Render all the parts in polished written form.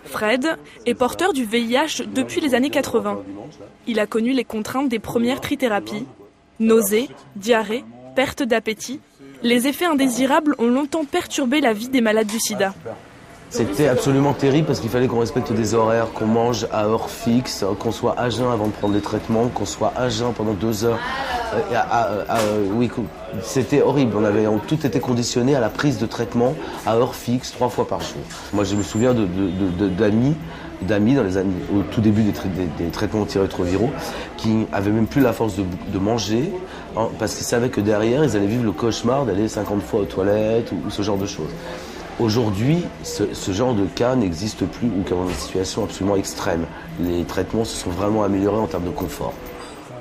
Fred est porteur du VIH depuis les années 80. Il a connu les contraintes des premières trithérapies, nausées, diarrhée, perte d'appétit. Les effets indésirables ont longtemps perturbé la vie des malades du sida. C'était absolument terrible parce qu'il fallait qu'on respecte des horaires, qu'on mange à heure fixe, qu'on soit à jeun avant de prendre les traitements, qu'on soit à jeun pendant 2 heures. Oui, c'était horrible. Tout était conditionné à la prise de traitement à heure fixe 3 fois par jour. Moi, je me souviens d'amis au tout début des traitements antirétroviraux qui avaient même plus la force de manger parce qu'ils savaient que derrière, ils allaient vivre le cauchemar d'aller 50 fois aux toilettes ou ce genre de choses. Aujourd'hui, ce genre de cas n'existe plus ou qu'en une situation absolument extrême. Les traitements se sont vraiment améliorés en termes de confort.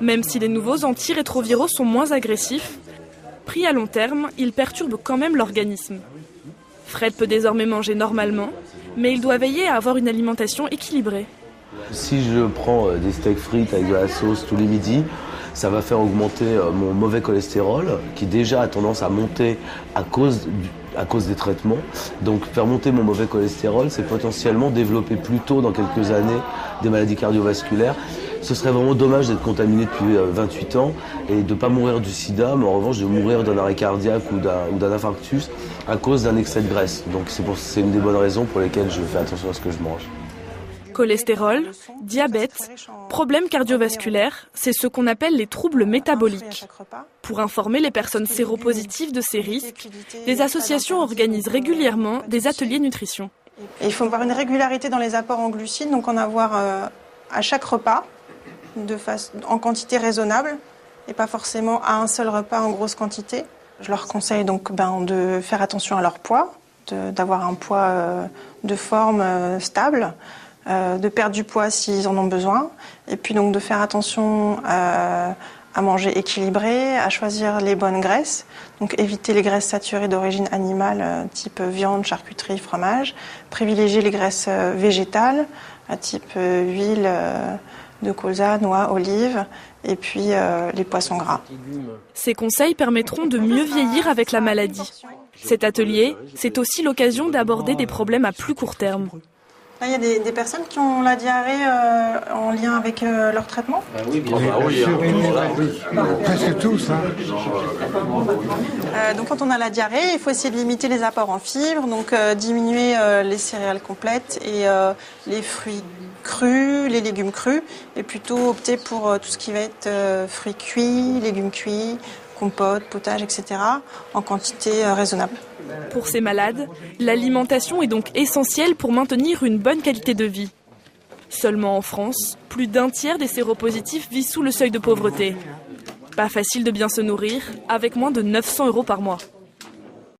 Même si les nouveaux antirétroviraux sont moins agressifs, pris à long terme, ils perturbent quand même l'organisme. Fred peut désormais manger normalement, mais il doit veiller à avoir une alimentation équilibrée. Si je prends des steaks frites avec de la sauce tous les midis, ça va faire augmenter mon mauvais cholestérol, qui déjà a tendance à monter à cause des traitements. Donc faire monter mon mauvais cholestérol, c'est potentiellement développer plus tôt dans quelques années des maladies cardiovasculaires. Ce serait vraiment dommage d'être contaminé depuis 28 ans et de ne pas mourir du sida, mais en revanche de mourir d'un arrêt cardiaque ou d'un infarctus à cause d'un excès de graisse. Donc c'est une des bonnes raisons pour lesquelles je fais attention à ce que je mange. Cholestérol, diabète, problèmes cardiovasculaires, c'est ce qu'on appelle les troubles métaboliques. Pour informer les personnes séropositives de ces risques, des associations organisent régulièrement des ateliers nutrition. Il faut avoir une régularité dans les apports en glucides, donc en avoir à chaque repas, en quantité raisonnable, et pas forcément à un seul repas en grosse quantité. Je leur conseille donc de faire attention à leur poids, d'avoir un poids de forme stable, de perdre du poids s'ils en ont besoin, et puis donc de faire attention à manger équilibré, à choisir les bonnes graisses, donc éviter les graisses saturées d'origine animale type viande, charcuterie, fromage, privilégier les graisses végétales type huile de colza, noix, olive, et puis les poissons gras. Ces conseils permettront de mieux vieillir avec la maladie. Cet atelier, c'est aussi l'occasion d'aborder des problèmes à plus court terme. Là, il y a des personnes qui ont la diarrhée en lien avec leur traitement. Oui, bien sûr. Presque tous. Donc quand on a la diarrhée, il faut essayer de limiter les apports en fibres, donc diminuer les céréales complètes et les fruits crus, les légumes crus, et plutôt opter pour tout ce qui va être fruits cuits, légumes cuits, compote, potage, etc., en quantité raisonnable. Pour ces malades, l'alimentation est donc essentielle pour maintenir une bonne qualité de vie. Seulement en France, plus d'un tiers des séropositifs vit sous le seuil de pauvreté. Pas facile de bien se nourrir, avec moins de 900 € par mois.